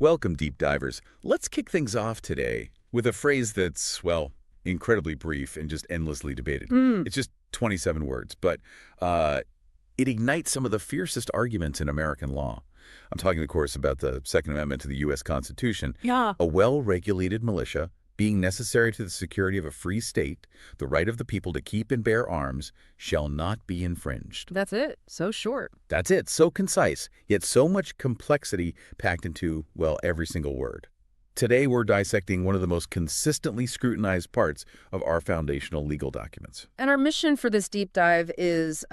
Welcome, deep divers. Let's kick things off today with a phrase that's, well, incredibly brief and just endlessly debated. Mm, It's just 27 words, but it ignites some of the fiercest arguments in American law. I'm talking, of course, about the Second Amendment to the U.S. Constitution. yeah, A well-regulated militia, being necessary to the security of a free state, the right of the people to keep and bear arms, shall not be infringed. that's it. So short. That's it. So concise, yet so much complexity packed into, well, every single word. Today, we're dissecting one of the most consistently scrutinized parts of our foundational legal documents. And our mission for this deep dive is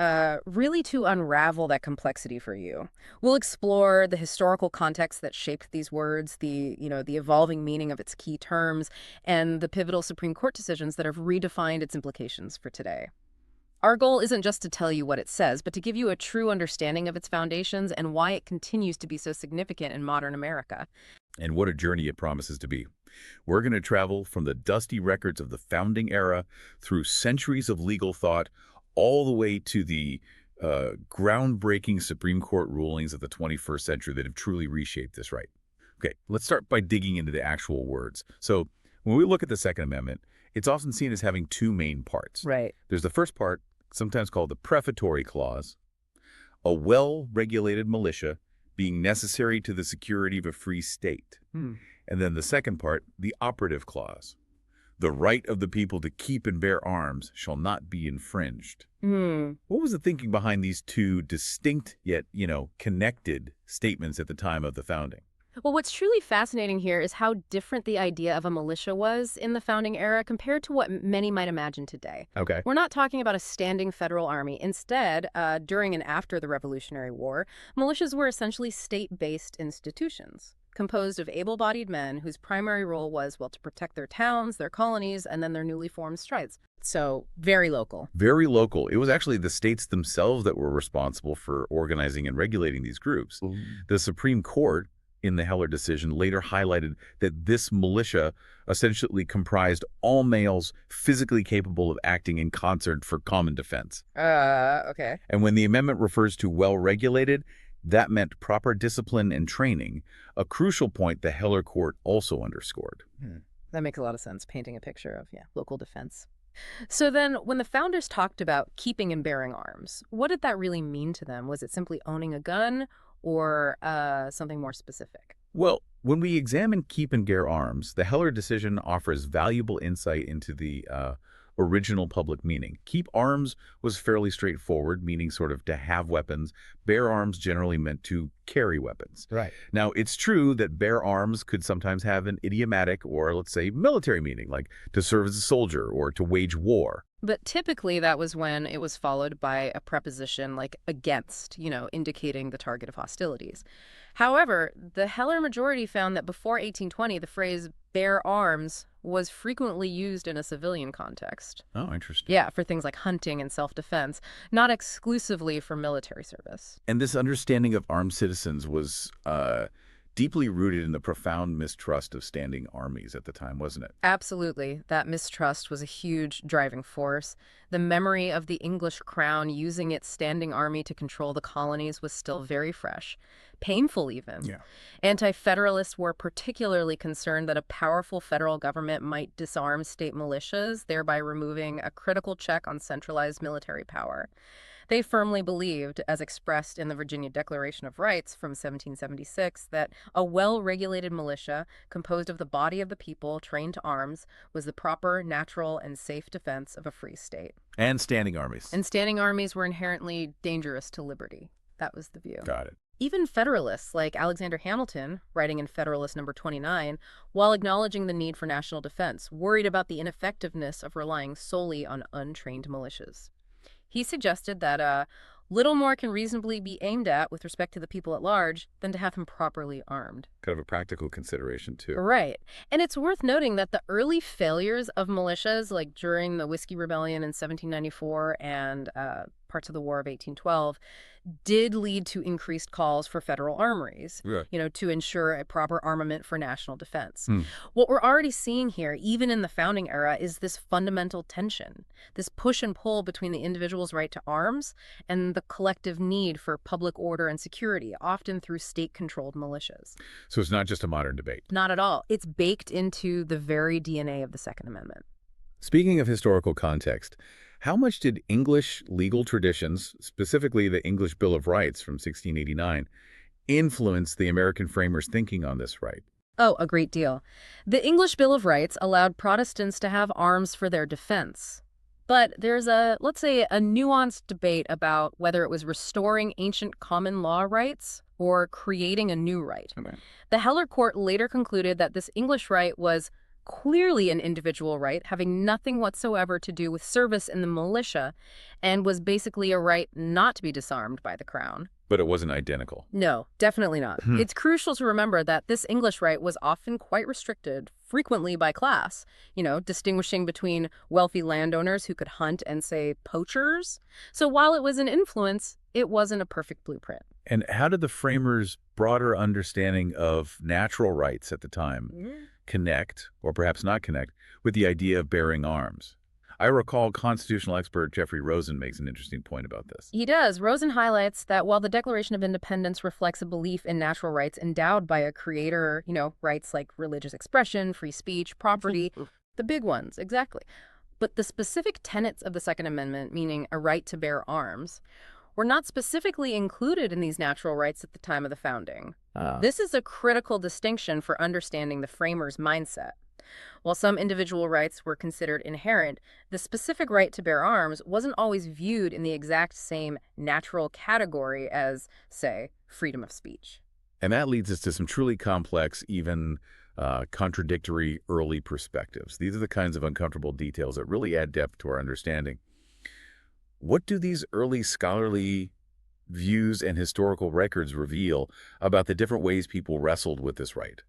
really to unravel that complexity for you. We'll explore the historical context that shaped these words, the evolving meaning of its key terms, and the pivotal Supreme Court decisions that have redefined its implications for today. Our goal isn't just to tell you what it says, but to give you a true understanding of its foundations and why it continues to be so significant in modern America. And what a journey it promises to be. We're going to travel from the dusty records of the founding era through centuries of legal thought, all the way to the groundbreaking Supreme Court rulings of the 21st century that have truly reshaped this right. Okay, let's start by digging into the actual words. So when we look at the Second Amendment, it's often seen as having two main parts. Right. There's the first part, sometimes called the prefatory clause, a well-regulated militia being necessary to the security of a free state. Hmm. And then the second part, the operative clause, the right of the people to keep and bear arms shall not be infringed. Hmm. What was the thinking behind these two distinct yet, connected statements at the time of the founding? Well, what's truly fascinating here is how different the idea of a militia was in the founding era compared to what many might imagine today. Okay. We're not talking about a standing federal army. Instead, during and after the Revolutionary War, militias were essentially state-based institutions composed of able-bodied men whose primary role was, well, to protect their towns, their colonies, and then their newly formed strides. So, very local. Very local. It was actually the states themselves that were responsible for organizing and regulating these groups. Ooh. The Supreme Court, in the Heller decision, later highlighted that this militia essentially comprised all males physically capable of acting in concert for common defense. Okay. And when the amendment refers to well-regulated, that meant proper discipline and training, a crucial point the Heller court also underscored. That makes a lot of sense, painting a picture of, local defense. So then, when the founders talked about keeping and bearing arms, what did that really mean to them? Was it simply owning a gun or something more specific? Well, when we examine keep and bear arms, the Heller decision offers valuable insight into the original public meaning. Keep arms was fairly straightforward, meaning sort of to have weapons. Bear arms generally meant to carry weapons. Right. Now, it's true that bear arms could sometimes have an idiomatic or, let's say, military meaning, like to serve as a soldier or to wage war. But typically that was when it was followed by a preposition like against, indicating the target of hostilities. However, the Heller majority found that before 1820, the phrase bear arms was frequently used in a civilian context. Oh, interesting. Yeah, for things like hunting and self-defense, not exclusively for military service. And this understanding of armed citizens was deeply rooted in the profound mistrust of standing armies at the time, wasn't it? Absolutely. That mistrust was a huge driving force. The memory of the English crown using its standing army to control the colonies was still very fresh, painful even. Yeah. Anti-federalists were particularly concerned that a powerful federal government might disarm state militias, thereby removing a critical check on centralized military power. They firmly believed, as expressed in the Virginia Declaration of Rights from 1776, that a well-regulated militia, composed of the body of the people trained to arms, was the proper, natural, and safe defense of a free state. And standing armies. And standing armies were inherently dangerous to liberty. That was the view. Got it. Even Federalists like Alexander Hamilton, writing in Federalist number 29, while acknowledging the need for national defense, worried about the ineffectiveness of relying solely on untrained militias. He suggested that little more can reasonably be aimed at with respect to the people at large than to have them properly armed. Kind of a practical consideration, too. Right. And it's worth noting that the early failures of militias, like during the Whiskey Rebellion in 1794 and parts of the War of 1812, did lead to increased calls for federal armories, Yeah. to ensure a proper armament for national defense. Hmm. What we're already seeing here, even in the founding era, is this fundamental tension, this push and pull between the individual's right to arms and the collective need for public order and security, often through state-controlled militias. So it's not just a modern debate. Not at all. It's baked into the very DNA of the Second Amendment. Speaking of historical context, how much did English legal traditions, specifically the English Bill of Rights from 1689, influence the American framers' thinking on this right? Oh, a great deal. The English Bill of Rights allowed Protestants to have arms for their defense. But there's let's say, a nuanced debate about whether it was restoring ancient common law rights or creating a new right. Okay. The Heller Court later concluded that this English right was clearly an individual right, having nothing whatsoever to do with service in the militia, and was basically a right not to be disarmed by the crown. But it wasn't identical. No, definitely not. It's crucial to remember that this English right was often quite restricted, frequently by class, distinguishing between wealthy landowners who could hunt and, say, poachers. So while it was an influence, it wasn't a perfect blueprint. And how did the framers' broader understanding of natural rights at the time connect, or perhaps not connect, with the idea of bearing arms? I recall constitutional expert Jeffrey Rosen makes an interesting point about this. He does. Rosen highlights that while the Declaration of Independence reflects a belief in natural rights endowed by a creator, rights like religious expression, free speech, property, the big ones, exactly. But the specific tenets of the Second Amendment, meaning a right to bear arms, were not specifically included in these natural rights at the time of the founding. This is a critical distinction for understanding the framers' mindset. While some individual rights were considered inherent, the specific right to bear arms wasn't always viewed in the exact same natural category as, say, freedom of speech. And that leads us to some truly complex, even contradictory early perspectives. These are the kinds of uncomfortable details that really add depth to our understanding. What do these early scholarly views and historical records reveal about the different ways people wrestled with this right?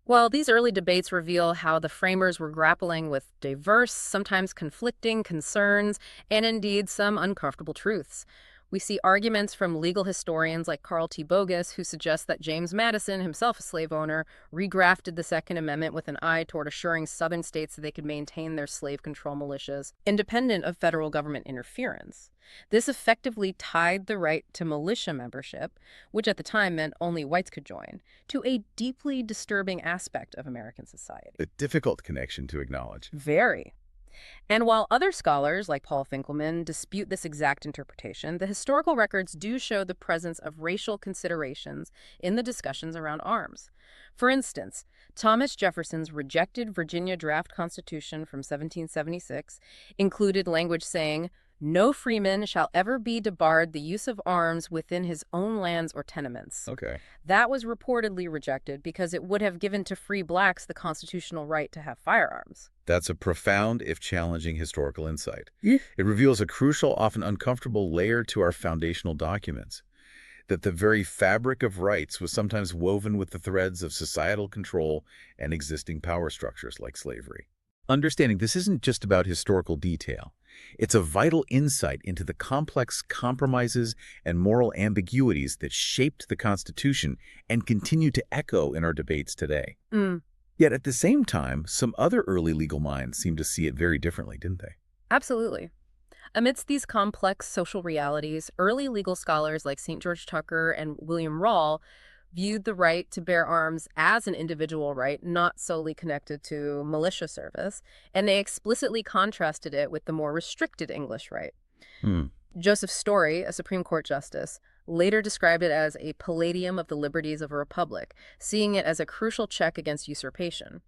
Well, these early debates reveal how the framers were grappling with diverse, sometimes conflicting concerns, and indeed some uncomfortable truths. We see arguments from legal historians like Carl T. Bogus, who suggests that James Madison, himself a slave owner, regrafted the Second Amendment with an eye toward assuring Southern states that they could maintain their slave control militias, independent of federal government interference. This effectively tied the right to militia membership, which at the time meant only whites could join, to a deeply disturbing aspect of American society. A difficult connection to acknowledge. Very. And while other scholars, like Paul Finkelman, dispute this exact interpretation, the historical records do show the presence of racial considerations in the discussions around arms. For instance, Thomas Jefferson's rejected Virginia Draft Constitution from 1776 included language saying, "No freeman shall ever be debarred the use of arms within his own lands or tenements." Okay. That was reportedly rejected because it would have given to free blacks the constitutional right to have firearms. That's a profound, if challenging, historical insight. It reveals a crucial, often uncomfortable layer to our foundational documents, that the very fabric of rights was sometimes woven with the threads of societal control and existing power structures like slavery. Understanding this isn't just about historical detail. It's a vital insight into the complex compromises and moral ambiguities that shaped the Constitution and continue to echo in our debates today. Yet at the same time, some other early legal minds seem to see it very differently, didn't they? Absolutely. Amidst these complex social realities, early legal scholars like St. George Tucker and William Rawle viewed the right to bear arms as an individual right, not solely connected to militia service, and they explicitly contrasted it with the more restricted English right. Joseph Story, a Supreme Court justice, later described it as a palladium of the liberties of a republic, seeing it as a crucial check against usurpation.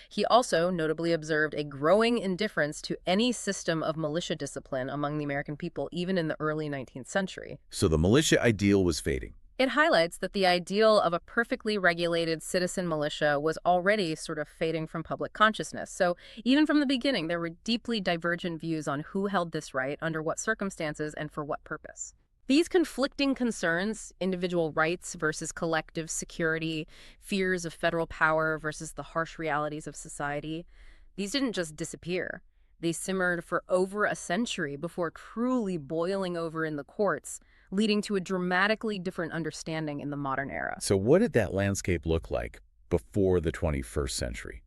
He also notably observed a growing indifference to any system of militia discipline among the American people, even in the early 19th century. So the militia ideal was fading. It highlights that the ideal of a perfectly regulated citizen militia was already sort of fading from public consciousness. So even from the beginning, there were deeply divergent views on who held this right, under what circumstances, and for what purpose. These conflicting concerns, individual rights versus collective security, fears of federal power versus the harsh realities of society, these didn't just disappear. They simmered for over a century before truly boiling over in the courts, leading to a dramatically different understanding in the modern era. So what did that landscape look like before the 21st century?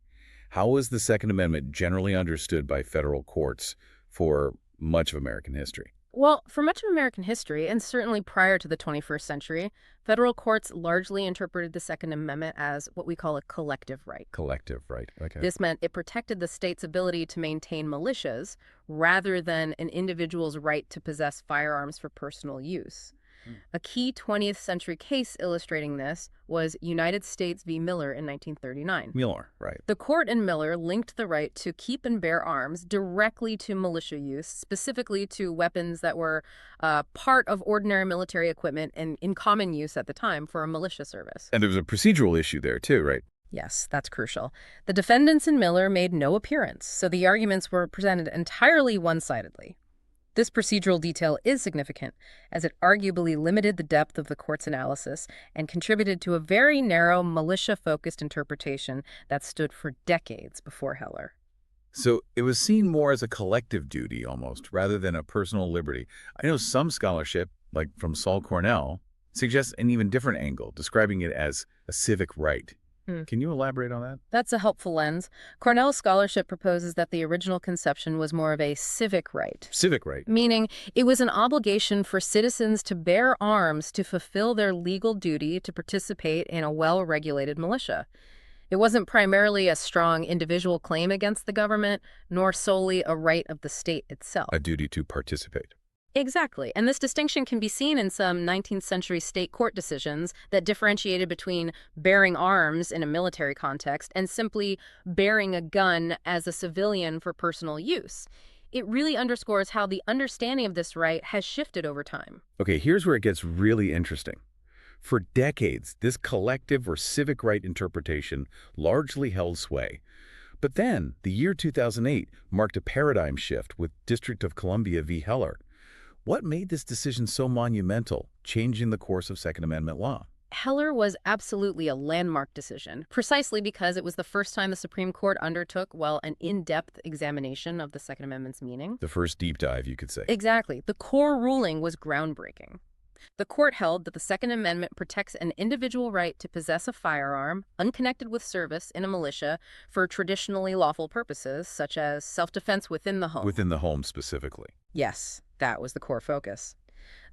How was the Second Amendment generally understood by federal courts for much of American history? Well, for much of American history, and certainly prior to the 21st century, federal courts largely interpreted the Second Amendment as what we call a collective right. Collective, right? Okay. This meant it protected the state's ability to maintain militias rather than an individual's right to possess firearms for personal use. A key 20th century case illustrating this was United States v. Miller in 1939. Miller, right. The court in Miller linked the right to keep and bear arms directly to militia use, specifically to weapons that were part of ordinary military equipment and in common use at the time for a militia service. And there was a procedural issue there too, right? Yes, that's crucial. The defendants in Miller made no appearance, so the arguments were presented entirely one-sidedly. This procedural detail is significant, as it arguably limited the depth of the court's analysis and contributed to a very narrow, militia-focused interpretation that stood for decades before Heller. So it was seen more as a collective duty almost, rather than a personal liberty. I know some scholarship, like from Saul Cornell, suggests an even different angle, describing it as a civic right. Can you elaborate on that? That's a helpful lens. Cornell's scholarship proposes that the original conception was more of a civic right. Civic right. Meaning it was an obligation for citizens to bear arms to fulfill their legal duty to participate in a well-regulated militia. It wasn't primarily a strong individual claim against the government, nor solely a right of the state itself. A duty to participate. Exactly. And this distinction can be seen in some 19th century state court decisions that differentiated between bearing arms in a military context and simply bearing a gun as a civilian for personal use. It really underscores how the understanding of this right has shifted over time. Okay, here's where it gets really interesting. For decades, this collective or civic right interpretation largely held sway. But then, the year 2008 marked a paradigm shift with District of Columbia v. Heller. What made this decision so monumental, changing the course of Second Amendment law? Heller was absolutely a landmark decision, precisely because it was the first time the Supreme Court undertook, well, an in-depth examination of the Second Amendment's meaning. The first deep dive, you could say. Exactly. The core ruling was groundbreaking. The court held that the Second Amendment protects an individual right to possess a firearm, unconnected with service in a militia, for traditionally lawful purposes, such as self-defense within the home. Within the home, specifically. Yes, that was the core focus.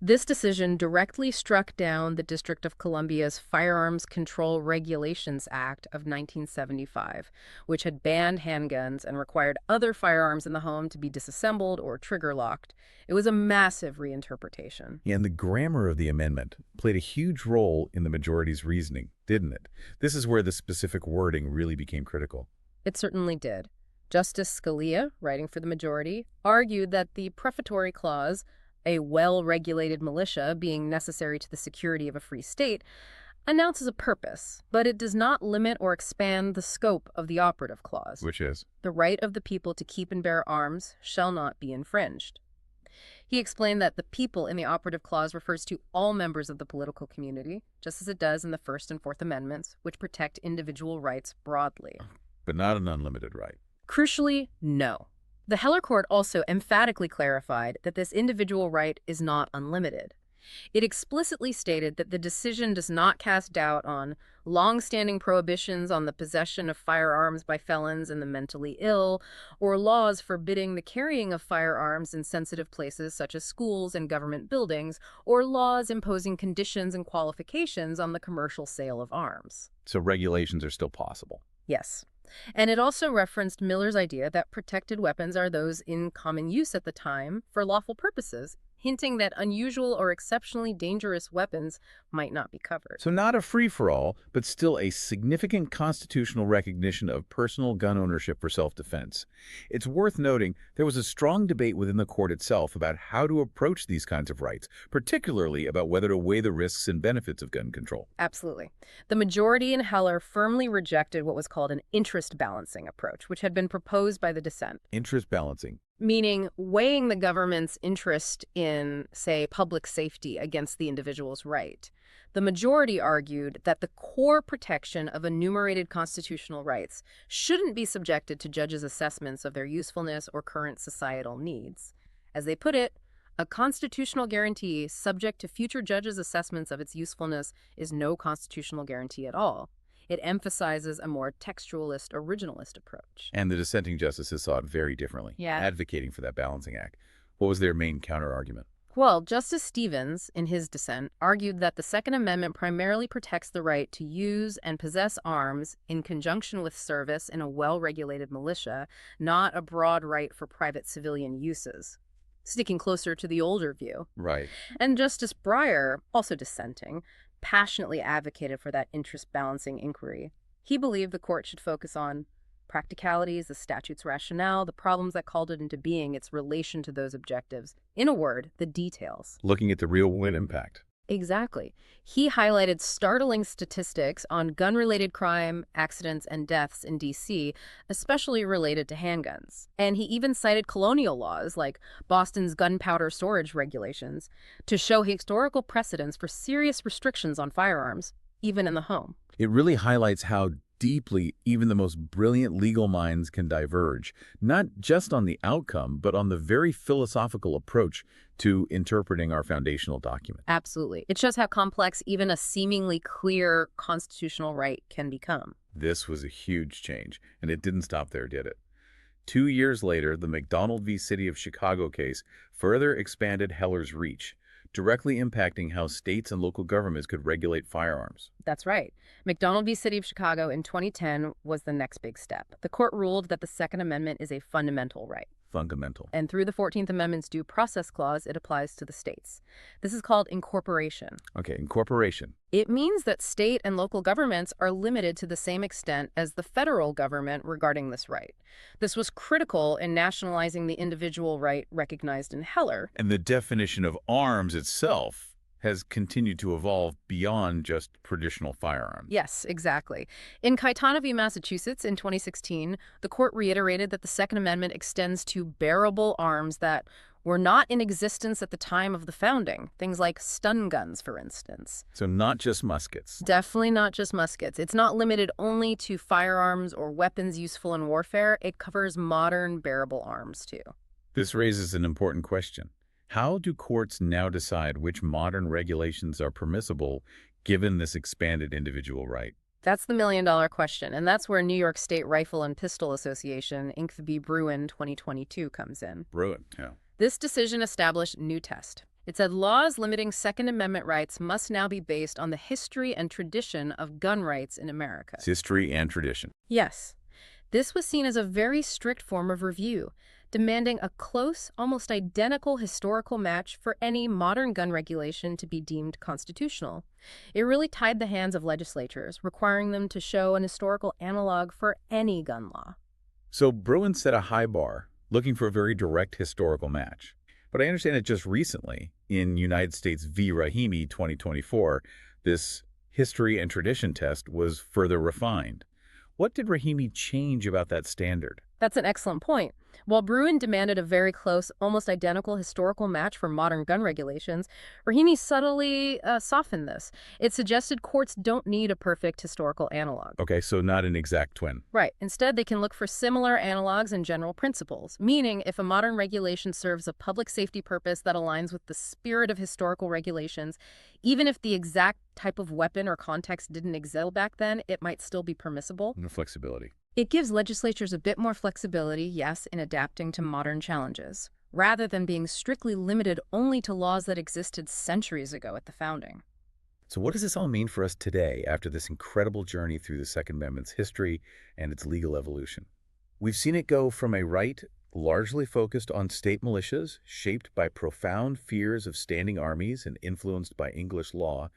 This decision directly struck down the District of Columbia's Firearms Control Regulations Act of 1975, which had banned handguns and required other firearms in the home to be disassembled or trigger-locked. It was a massive reinterpretation. And the grammar of the amendment played a huge role in the majority's reasoning, didn't it? This is where the specific wording really became critical. It certainly did. Justice Scalia, writing for the majority, argued that the prefatory clause, a well-regulated militia being necessary to the security of a free state, announces a purpose, but it does not limit or expand the scope of the operative clause. Which is? The right of the people to keep and bear arms shall not be infringed. He explained that the people in the operative clause refers to all members of the political community, just as it does in the First and Fourth Amendments, which protect individual rights broadly. But not an unlimited right. Crucially, no. The Heller Court also emphatically clarified that this individual right is not unlimited. It explicitly stated that the decision does not cast doubt on long-standing prohibitions on the possession of firearms by felons and the mentally ill, or laws forbidding the carrying of firearms in sensitive places such as schools and government buildings, or laws imposing conditions and qualifications on the commercial sale of arms. So regulations are still possible. Yes. And it also referenced Miller's idea that protected weapons are those in common use at the time for lawful purposes, hinting that unusual or exceptionally dangerous weapons might not be covered. So not a free-for-all, but still a significant constitutional recognition of personal gun ownership for self-defense. It's worth noting there was a strong debate within the court itself about how to approach these kinds of rights, particularly about whether to weigh the risks and benefits of gun control. Absolutely. The majority in Heller firmly rejected what was called an interest balancing approach, which had been proposed by the dissent. Interest balancing. Meaning weighing the government's interest in, say, public safety against the individual's right. The majority argued that the core protection of enumerated constitutional rights shouldn't be subjected to judges' assessments of their usefulness or current societal needs. As they put it, a constitutional guarantee subject to future judges' assessments of its usefulness is no constitutional guarantee at all. It emphasizes a more textualist, originalist approach. And the dissenting justices saw it very differently, Yeah. advocating for that balancing act. What was their main counterargument? Well, Justice Stevens, in his dissent, argued that the Second Amendment primarily protects the right to use and possess arms in conjunction with service in a well-regulated militia, not a broad right for private civilian uses, sticking closer to the older view. Right. And Justice Breyer, also dissenting, passionately advocated for that interest-balancing inquiry. He believed the court should focus on practicalities, the statute's rationale, the problems that called it into being, its relation to those objectives. In a word, the details. Looking at the real-world impact. Exactly. He highlighted startling statistics on gun-related crime, accidents, and deaths in D.C., especially related to handguns. And he even cited colonial laws, like Boston's gunpowder storage regulations, to show historical precedents for serious restrictions on firearms, even in the home. It really highlights how deeply even the most brilliant legal minds can diverge, not just on the outcome, but on the very philosophical approach to interpreting our foundational document. Absolutely. It shows how complex even a seemingly clear constitutional right can become. This was a huge change, and it didn't stop there, did it? 2 years later, the McDonald v. City of Chicago case further expanded Heller's reach, directly impacting how states and local governments could regulate firearms. That's right. McDonald v. City of Chicago in 2010 was the next big step. The court ruled that the Second Amendment is a fundamental right. Fundamental. And through the 14th Amendment's Due Process Clause, it applies to the states. This is called incorporation. Okay, incorporation. It means that state and local governments are limited to the same extent as the federal government regarding this right. This was critical in nationalizing the individual right recognized in Heller. And the definition of arms itself has continued to evolve beyond just traditional firearms. Yes, exactly. In Caetano v. Massachusetts in 2016, the court reiterated that the Second Amendment extends to bearable arms that were not in existence at the time of the founding. Things like stun guns, for instance. So not just muskets. Definitely not just muskets. It's not limited only to firearms or weapons useful in warfare. It covers modern bearable arms, too. This raises an important question. How do courts now decide which modern regulations are permissible given this expanded individual right? That's the million-dollar question, and that's where New York State Rifle and Pistol Association, Inc. v. Bruin 2022, comes in. Bruin, yeah. This decision established a new test. It said laws limiting Second Amendment rights must now be based on the history and tradition of gun rights in America. It's history and tradition. Yes. This was seen as a very strict form of review, demanding a close, almost identical historical match for any modern gun regulation to be deemed constitutional. It really tied the hands of legislatures, requiring them to show an historical analog for any gun law. So Bruin set a high bar, looking for a very direct historical match. But I understand that just recently, in United States v. Rahimi 2024, this history and tradition test was further refined. What did Rahimi change about that standard? That's an excellent point. While Bruin demanded a very close, almost identical historical match for modern gun regulations, Rahimi subtly softened this. It suggested courts don't need a perfect historical analog. Okay, so not an exact twin. Right. Instead, they can look for similar analogs and general principles, meaning if a modern regulation serves a public safety purpose that aligns with the spirit of historical regulations, even if the exact type of weapon or context didn't exist back then, it might still be permissible. No flexibility. It gives legislatures a bit more flexibility, yes, in adapting to modern challenges, rather than being strictly limited only to laws that existed centuries ago at the founding. So what does this all mean for us today after this incredible journey through the Second Amendment's history and its legal evolution? We've seen it go from a right largely focused on state militias, shaped by profound fears of standing armies and influenced by English law,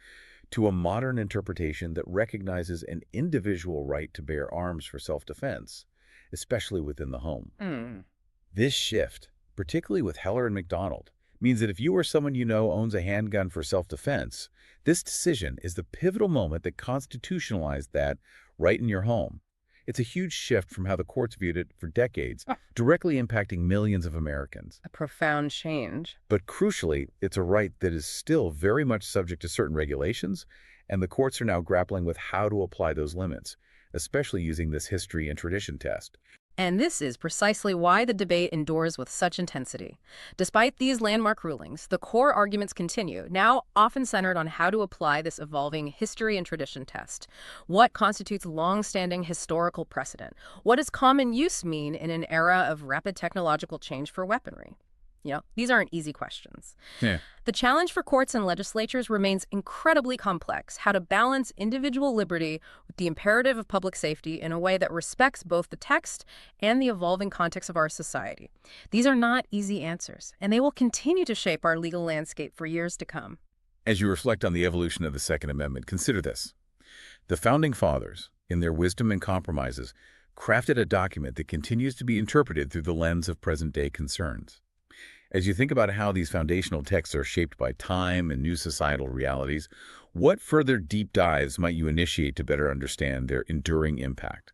to a modern interpretation that recognizes an individual right to bear arms for self-defense, especially within the home. This shift, particularly with Heller and McDonald, means that if you or someone you know owns a handgun for self-defense, this decision is the pivotal moment that constitutionalized that right in your home. It's a huge shift from how the courts viewed it for decades, Ah, directly impacting millions of Americans. a profound change. But crucially, it's a right that is still very much subject to certain regulations, and the courts are now grappling with how to apply those limits, especially using this history and tradition test. And this is precisely why the debate endures with such intensity. Despite these landmark rulings, the core arguments continue, now often centered on how to apply this evolving history and tradition test. What constitutes long-standing historical precedent? What does common use mean in an era of rapid technological change for weaponry? These aren't easy questions. Yeah. The challenge for courts and legislatures remains incredibly complex: how to balance individual liberty with the imperative of public safety in a way that respects both the text and the evolving context of our society. These are not easy answers, and they will continue to shape our legal landscape for years to come. As you reflect on the evolution of the Second Amendment, consider this. The Founding Fathers, in their wisdom and compromises, crafted a document that continues to be interpreted through the lens of present-day concerns. As you think about how these foundational texts are shaped by time and new societal realities, what further deep dives might you initiate to better understand their enduring impact?